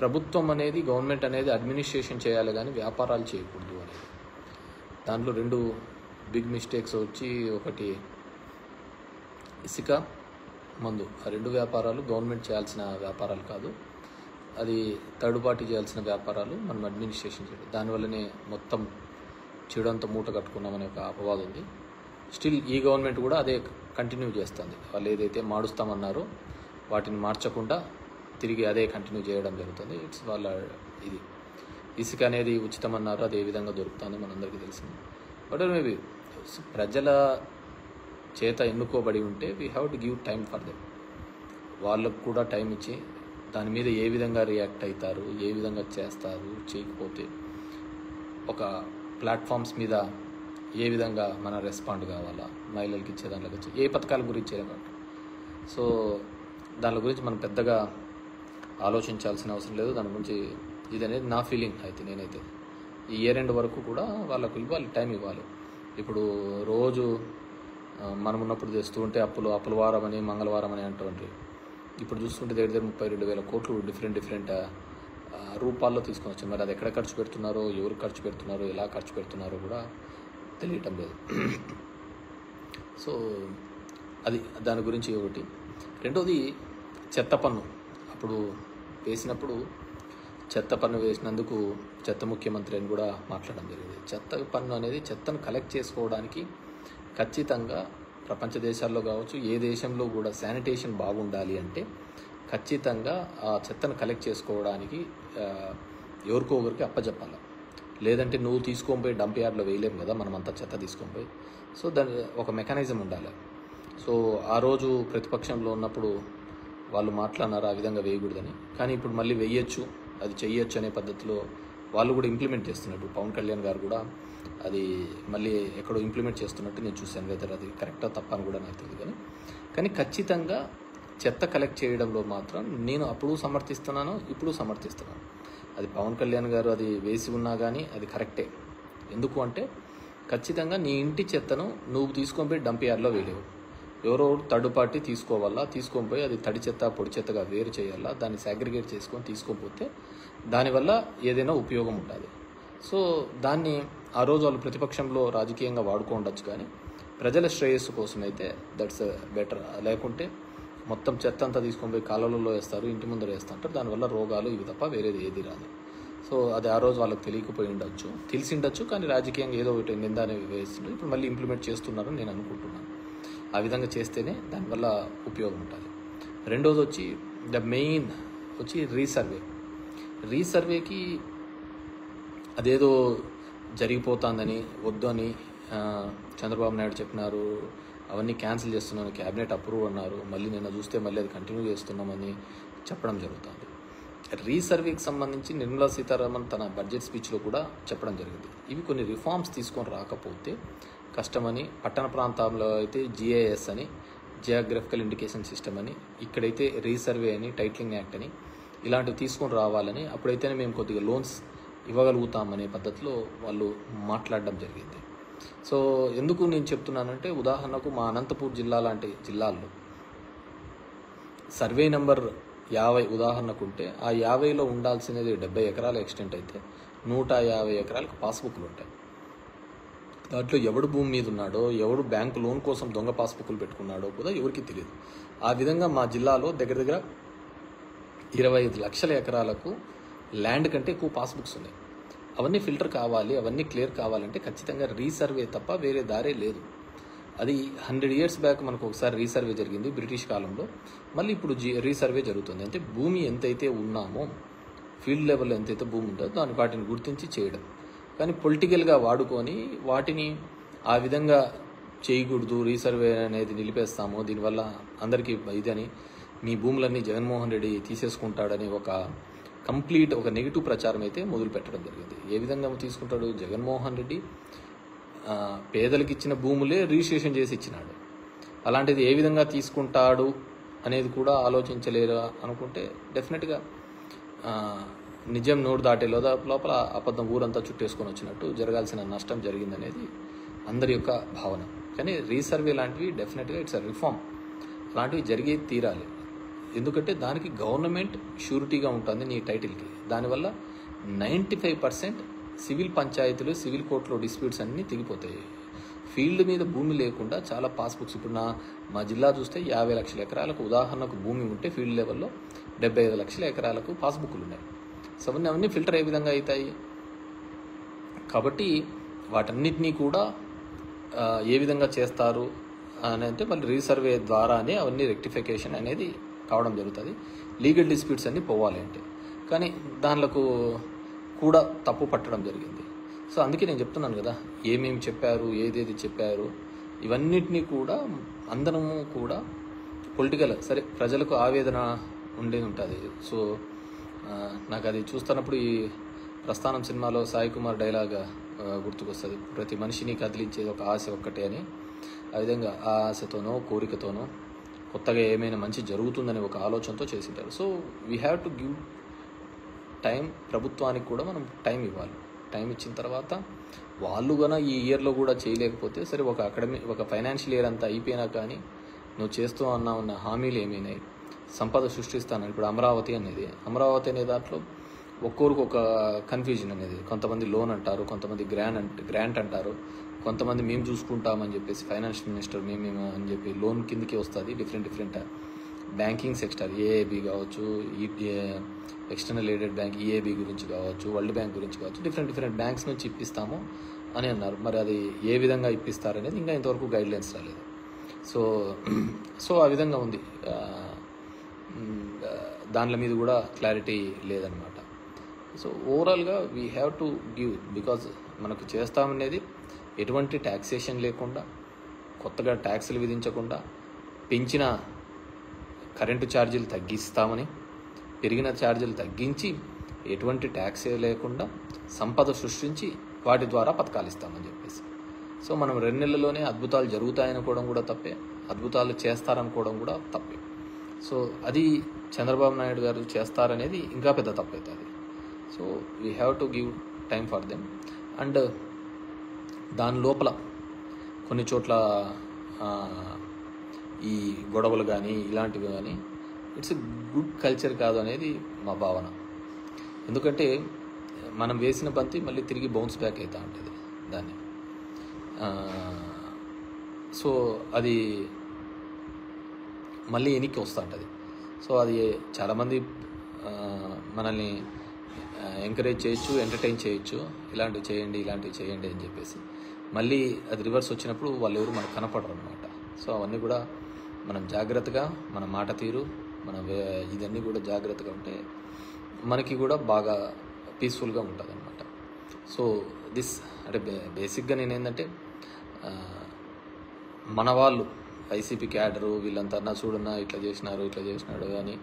ప్రభుత్వం అనేది గవర్నమెంట్ అనేది అడ్మినిస్ట్రేషన్ చేయాలి కానీ వ్యాపారాలు చేయకూడదు అనేది. దాంట్లో 2 బిగ్ మిస్టేక్స్ వచ్చి, ఒకటి ఇసుక, మందు. ఆ 2 వ్యాపారాలు గవర్నమెంట్ చేయాల్సిన వ్యాపారాలు కాదు, అది థర్డ్ పార్టీ చేయాల్సిన వ్యాపారాలు, మనం అడ్మినిస్ట్రేషన్ చేయడం. దానివల్లనే మొత్తం చెడంతా మూట కట్టుకున్నామనే ఒక అపవాదం ఉంది. స్టిల్ ఈ గవర్నమెంట్ కూడా అదే కంటిన్యూ చేస్తుంది. వాళ్ళు ఏదైతే మారుస్తామన్నారో వాటిని మార్చకుండా తిరిగి అదే కంటిన్యూ చేయడం జరుగుతుంది. ఇట్స్ వాళ్ళ ఇది. ఇసుక అనేది ఉచితం అన్నారు, అది ఏ విధంగా దొరుకుతుందో మనందరికీ తెలిసింది. బట్ మేబీ ప్రజల చేత ఎన్నుకోబడి ఉంటే we have to give time for them. వాళ్ళకు కూడా టైం ఇచ్చి దాని మీద ఏ విధంగా రియాక్ట్ అవుతారు, ఏ విధంగా చేస్తారు, చేయకపోతే ఒక ప్లాట్ఫామ్స్ మీద ఏ విధంగా మనం రెస్పాండ్ కావాలా, మహిళలకు ఇచ్చే దాంట్లోకి వచ్చి ఏ పథకాల గురించి కాబట్టి. సో దాని గురించి మనం పెద్దగా ఆలోచించాల్సిన అవసరం లేదు. దాని గురించి ఇది అనేది నా ఫీలింగ్. అయితే నేనైతే ఈ ఇయర్ ఎండ్ వరకు కూడా వాళ్ళకు ఇవ్వాలి, టైం ఇవ్వాలి. ఇప్పుడు రోజు మనం ఉన్నప్పుడు తెస్తూ ఉంటే అప్పుల వారం అని, మంగళవారం అని అంటుంటారు. ఇప్పుడు చూస్తుంటే దగ్గర 32,000 కోట్లు డిఫరెంట్ రూపాల్లో తీసుకొని వచ్చారు. మరి అది ఎక్కడ ఖర్చు పెడుతున్నారో, ఎవరు ఖర్చు పెడుతున్నారో, ఎలా ఖర్చు పెడుతున్నారో కూడా తెలియటం లేదు. సో అది దాని గురించి ఒకటి. రెండోది చెత్త పన్ను. అప్పుడు వేసినప్పుడు చెత్త పన్ను వేసినందుకు చెత్త ముఖ్యమంత్రి అని కూడా మాట్లాడడం జరిగింది. చెత్త పన్ను అనేది చెత్తను కలెక్ట్ చేసుకోవడానికి ఖచ్చితంగా ప్రపంచ దేశాల్లో కావచ్చు, ఏ దేశంలో కూడా శానిటేషన్ బాగుండాలి అంటే ఖచ్చితంగా ఆ చెత్తను కలెక్ట్ చేసుకోవడానికి ఎవరికో ఒకరికి అప్పచెప్పాలి. లేదంటే నువ్వు తీసుకొని పోయి డంప్ యార్డ్లో వేయలేము కదా, మనం అంతా చెత్త తీసుకొని పోయి. సో దాని ఒక మెకానిజం ఉండాలి. సో ఆ రోజు ప్రతిపక్షంలో ఉన్నప్పుడు వాళ్ళు మాట్లాడినారు ఆ విధంగా వేయకూడదని. కానీ ఇప్పుడు మళ్ళీ వేయచ్చు, అది చెయ్యొచ్చు అనే పద్ధతిలో వాళ్ళు కూడా ఇంప్లిమెంట్ చేస్తున్నట్టు. పవన్ కళ్యాణ్ గారు కూడా అది మళ్ళీ ఎక్కడో ఇంప్లిమెంట్ చేస్తున్నట్టు నేను చూశాను. వెదర్ అది కరెక్టా తప్ప అని కూడా నాకు తెలియదు. కానీ ఖచ్చితంగా చెత్త కలెక్ట్ చేయడంలో మాత్రం నేను అప్పుడు సమర్థిస్తున్నాను, ఇప్పుడు సమర్థిస్తున్నాను. అది పవన్ కళ్యాణ్ గారు అది వేసి ఉన్నా కానీ అది కరెక్టే. ఎందుకు అంటే ఖచ్చితంగా నీ ఇంటి చెత్తను నువ్వు తీసుకొని పోయి డంప్ యార్డ్లో వేయలేవు. ఎవరో థర్డ్ పార్టీ తీసుకోవాలా, తీసుకొని పోయి అది తడి చెత్త పొడి చెత్తగా వేరు చేయాలా, దాన్ని సాగ్రిగేట్ చేసుకొని తీసుకోకపోతే దానివల్ల ఏదైనా ఉపయోగం ఉంటుంది. సో దాన్ని ఆ రోజు వాళ్ళు ప్రతిపక్షంలో రాజకీయంగా వాడుకోవచ్చు, కానీ ప్రజల శ్రేయస్సు కోసం అయితే దట్స్ బెటర్. లేకుంటే మొత్తం చెత్త అంతా తీసుకొని పోయి కాలువలలో వేస్తారు, ఇంటి ముందర వేస్తుంటారు. దానివల్ల రోగాలు ఇవి తప్ప వేరేది ఏది రాదు. సో అది ఆ రోజు వాళ్ళకి తెలియకపోయి ఉండొచ్చు, తెలిసిండొచ్చు, కానీ రాజకీయంగా ఏదో ఒకటి నింద అనేవి వేస్తుండే. ఇప్పుడు మళ్ళీ ఇంప్లిమెంట్ చేస్తున్నారని నేను అనుకుంటున్నాను. ఆ విధంగా చేస్తేనే దానివల్ల ఉపయోగం ఉంటుంది. రెండోది వచ్చి ద మెయిన్ వచ్చి రీసర్వేకి అదేదో జరిగిపోతుందని వద్దు అని చంద్రబాబు నాయుడు చెప్పినారు. అవన్నీ క్యాన్సిల్ చేస్తున్నాను, క్యాబినెట్ అప్రూవ్ అన్నారు. మళ్ళీ నిన్న చూస్తే మళ్ళీ అది కంటిన్యూ చేస్తున్నామని చెప్పడం జరుగుతుంది. రీసర్వేకి సంబంధించి నిర్మలా సీతారామన్ తన బడ్జెట్ స్పీచ్లో కూడా చెప్పడం జరిగింది. ఇవి కొన్ని రిఫార్మ్స్ తీసుకొని రాకపోతే కష్టమని. పట్టణ ప్రాంతాల్లో అయితే జిఐఎస్ అని, జియోగ్రఫికల్ ఇండికేషన్ సిస్టమ్ అని, ఇక్కడైతే రీసర్వే అని, టైటిలింగ్ యాక్ట్ అని ఇలాంటివి తీసుకొని రావాలని, అప్పుడైతేనే మేము కొద్దిగా లోన్స్ ఇవ్వగలుగుతామనే పద్ధతిలో వాళ్ళు మాట్లాడడం జరిగింది. సో ఎందుకు నేను చెప్తున్నానంటే, ఉదాహరణకు మా అనంతపూర్ జిల్లా లాంటి జిల్లాల్లో సర్వే నెంబర్ 50 ఉదాహరణకు ఉంటే ఆ 50లో ఉండాల్సినది 70 ఎకరాల ఎక్స్టెంట్ అయితే 150 ఎకరాలకు పాస్బుక్లు ఉంటాయి. దాంట్లో ఎవడు భూమి మీద ఉన్నాడో, ఎవడు బ్యాంకు లోన్ కోసం దొంగ పాస్బుక్లు పెట్టుకున్నాడో కూడా ఎవరికి తెలియదు. ఆ విధంగా మా జిల్లాలో దగ్గర 25 లక్షల ఎకరాలకు ల్యాండ్ కంటే ఎక్కువ పాస్బుక్స్ ఉన్నాయి. అవన్నీ ఫిల్టర్ కావాలి, అవన్నీ క్లియర్ కావాలంటే ఖచ్చితంగా రీసర్వే తప్ప వేరే దారే లేదు. అది 100 years బ్యాక్ మనకు ఒకసారి రీసర్వే జరిగింది బ్రిటిష్ కాలంలో. మళ్ళీ ఇప్పుడు రీసర్వే జరుగుతుంది. అంటే భూమి ఎంతైతే ఉన్నామో, ఫీల్డ్ లెవెల్లో ఎంతైతే భూమి ఉంటుందో వాటిని గుర్తించి చేయడం. కానీ పొలిటికల్గా వాడుకొని వాటిని ఆ విధంగా చేయకూడదు, రీసర్వే అనేది నిలిపేస్తాము, దీనివల్ల అందరికీ ఇదని, మీ భూములన్నీ జగన్మోహన్ రెడ్డి తీసేసుకుంటాడని ఒక నెగిటివ్ ప్రచారం అయితే మొదలు పెట్టడం జరిగింది. ఏ విధంగా తీసుకుంటాడు జగన్మోహన్ రెడ్డి? పేదలకు ఇచ్చిన భూములే రిజిస్ట్రేషన్ చేసి ఇచ్చినాడు. అలాంటిది ఏ విధంగా తీసుకుంటాడు అనేది కూడా ఆలోచించలేరు అనుకుంటే డెఫినెట్గా నిజం నోటు దాటే లోపల అబద్ధం ఊరంతా చుట్టేసుకొని వచ్చినట్టు జరగాల్సిన నష్టం జరిగిందనేది అందరి యొక్క భావన. కానీ రీసర్వే లాంటివి డెఫినెట్గా ఇట్స్ అ రిఫార్మ్, అలాంటివి జరిగి తీరాలి. ఎందుకంటే దానికి గవర్నమెంట్ షూరిటీగా ఉంటుంది నీ టైటిల్కి. దానివల్ల 95% సివిల్ పంచాయతీలు, సివిల్ కోర్టులో డిస్ప్యూట్స్ అన్నీ తెగిపోతాయి. ఫీల్డ్ మీద భూమి లేకుండా చాలా పాస్బుక్స్, ఇప్పుడు మా జిల్లా చూస్తే 50 లక్షల ఎకరాలకు ఉదాహరణకు భూమి ఉంటే ఫీల్డ్ లెవెల్లో 75 లక్షల ఎకరాలకు పాస్బుక్లు ఉన్నాయి. సో అవన్నీ ఫిల్టర్ ఏ విధంగా అవుతాయి? కాబట్టి వాటన్నిటినీ కూడా ఏ విధంగా చేస్తారు అని అంటే మళ్ళీ రీసర్వే ద్వారానే అవన్నీ రెక్టిఫికేషన్ అనేది కావడం జరుగుతుంది. లీగల్ డిస్ప్యూట్స్ అన్నీ పోవాలి అంటే, కానీ దానిలకు కూడా తప్పు పట్టడం జరిగింది. సో అందుకే నేను చెప్తున్నాను కదా, ఏమేమి చెప్పారు, ఏదేది చెప్పారు, ఇవన్నిటినీ కూడా అందరము కూడా పొలిటికల్, సరే ప్రజలకు ఆవేదన ఉండేది ఉంటుంది. సో నాకు అది చూస్తున్నప్పుడు ఈ ప్రస్థానం సినిమాలో సాయి కుమార్ డైలాగ్ గుర్తుకొస్తుంది, ప్రతి మనిషిని కదిలించేది ఒక ఆశ ఒక్కటే అని. ఆ విధంగా ఆ ఆశతోనో కోరికతోనో కొత్తగా ఏమైనా మంచి జరుగుతుందని ఒక ఆలోచనతో చేసింటారు. So we have to give time, ప్రభుత్వానికి కూడా మనం టైం ఇవ్వాలి. టైం ఇచ్చిన తర్వాత వాళ్ళు కన్నా ఈ ఇయర్లో కూడా చేయలేకపోతే సరే, ఒక ఫైనాన్షియల్ ఇయర్ అంతా అయిపోయినా కానీ నువ్వు చేస్తూ ఉన్న హామీలు ఏమైనాయి, సంపద సృష్టిస్తాను. ఇప్పుడు అమరావతి అనే దాంట్లో ఒక్కొరికి ఒక కన్ఫ్యూజన్ అనేది, కొంతమంది లోన్ అంటారు, కొంతమంది గ్రాంట్ అంటారు, కొంతమంది మేము చూసుకుంటామని చెప్పేసి ఫైనాన్షియల్ మినిస్టర్ మేము అని చెప్పి లోన్ కిందకి వస్తుంది. డిఫరెంట్ బ్యాంకింగ్ సెక్టర్, ఏఏబి కావచ్చు, ఎక్స్టర్నల్ ఎయిడెడ్ బ్యాంక్ ఈఏబి గురించి కావచ్చు, వరల్డ్ బ్యాంక్ గురించి కావచ్చు, డిఫరెంట్ బ్యాంక్స్ నుంచి ఇప్పిస్తాము అని అన్నారు. మరి అది ఏ విధంగా ఇప్పిస్తారనేది ఇంకా ఇంతవరకు గైడ్లైన్స్ రాలేదు. సో ఆ విధంగా ఉంది. దానిల మీద కూడా క్లారిటీ లేదనమాట. సో ఓవరాల్గా we have to give, because మనకు చేస్తామనేది ఎటువంటి ట్యాక్సేషన్ లేకుండా, కొత్తగా ట్యాక్సులు విధించకుండా, పెంచిన కరెంటు ఛార్జీలు తగ్గిస్తామని, పెరిగిన ఛార్జీలు తగ్గించి ఎటువంటి ట్యాక్సే లేకుండా సంపద సృష్టించి వాటి ద్వారా పథకాలు ఇస్తామని చెప్పేసి. సో మనం 2 నెలల్లోనే అద్భుతాలు జరుగుతాయనుకోవడం కూడా తప్పే, అద్భుతాలు చేస్తారనుకోవడం కూడా తప్పే. సో అది చంద్రబాబు నాయుడు గారు చేస్తారనేది ఇంకా పెద్ద తప్పవుతుంది. So we have to give time for them. And దాని లోపల కొన్ని చోట్ల ఈ గొడవలు కానీ ఇలాంటివి కానీ ఇట్స్ ఎ గుడ్ కల్చర్ కాదు అనేది మా భావన. ఎందుకంటే మనం వేసిన బంతి మళ్ళీ తిరిగి బౌన్స్ బ్యాక్ అవుతూ ఉంటుంది దాన్ని. సో అది మళ్ళీ వెనక్కి వస్తూ ఉంటుంది. సో అది చాలామంది మనల్ని ఎంకరేజ్ చేయొచ్చు, ఎంటర్టైన్ చేయొచ్చు, ఇలాంటివి చేయండి అని చెప్పేసి. మళ్ళీ అది రివర్స్ వచ్చినప్పుడు వాళ్ళు ఎవరు మనకు కనపడరు అనమాట. సో అవన్నీ కూడా మనం జాగ్రత్తగా, మన మాట తీరు, ఇదన్నీ కూడా జాగ్రత్తగా ఉంటే మనకి కూడా బాగా పీస్ఫుల్గా ఉంటుంది అనమాట. సో అంటే బేసిక్గా నేనేంటంటే మన వాళ్ళు వైసీపీ క్యాడరు వీళ్ళంతా చూడన్నా ఇట్లా చేసినాడు అని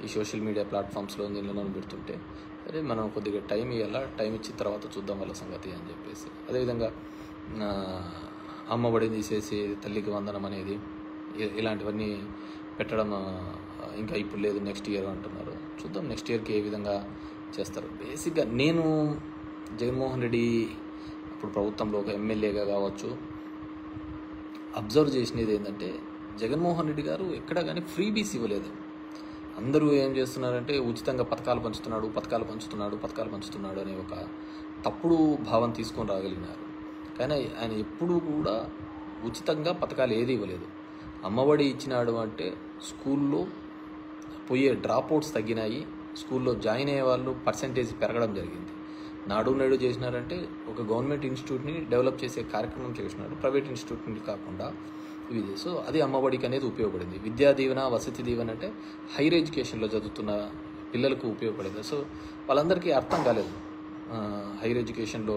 ఈ సోషల్ మీడియా ప్లాట్ఫామ్స్లో దీనిలో పెడుతుంటే, అదే మనం కొద్దిగా టైం ఇవ్వాలా, టైం ఇచ్చిన తర్వాత చూద్దాం వాళ్ళ సంగతి అని చెప్పేసి. అదేవిధంగా అమ్మఒడి తీసేసి తల్లికి వందనం అనేది ఇలాంటివన్నీ పెట్టడం ఇంకా ఇప్పుడు లేదు, నెక్స్ట్ ఇయర్ అంటున్నారు. చూద్దాం నెక్స్ట్ ఇయర్కి ఏ విధంగా చేస్తారు. బేసిక్గా నేను జగన్మోహన్ రెడ్డి ఇప్పుడు ప్రభుత్వంలో ఒక ఎమ్మెల్యేగా కావచ్చు అబ్జర్వ్ చేసినది ఏంటంటే, జగన్మోహన్ రెడ్డి గారు ఎక్కడా కానీ ఫ్రీబీస్ ఇవ్వలేదు. అందరూ ఏం చేస్తున్నారంటే ఉచితంగా పథకాలు పంచుతున్నాడు అనే ఒక తప్పుడు భావం తీసుకొని రాగలిగినారు. కానీ ఆయన ఎప్పుడూ కూడా ఉచితంగా పథకాలు ఏది ఇవ్వలేదు. అమ్మఒడి ఇచ్చినాడు అంటే స్కూల్లో పోయే డ్రాప్అవుట్స్ తగ్గినాయి, స్కూల్లో జాయిన్ అయ్యే వాళ్ళు పర్సంటేజ్ పెరగడం జరిగింది. నాడు నేడు చేసినారంటే ఒక గవర్నమెంట్ ఇన్స్టిట్యూట్ని డెవలప్ చేసే కార్యక్రమం చేసినాడు, ప్రైవేట్ ఇన్స్టిట్యూట్ని కాకుండా ఇది. సో అది అమ్మఒడికి అనేది ఉపయోగపడింది. విద్యా దీవెన, వసతి దీవెన అంటే హైయర్ ఎడ్యుకేషన్లో చదువుతున్న పిల్లలకు ఉపయోగపడింది. సో వాళ్ళందరికీ అర్థం కాలేదు హైయర్ ఎడ్యుకేషన్లో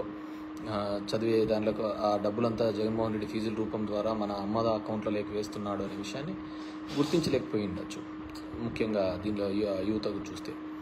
చదివే దానిలో ఆ డబ్బులంతా జగన్మోహన్ రెడ్డి ఫీజుల రూపం ద్వారా మన అమ్మద అకౌంట్లోకి వేస్తున్నాడు అనే విషయాన్ని గుర్తించలేకపోయి ఉండొచ్చు, ముఖ్యంగా దీనిలో యువతకు చూస్తే.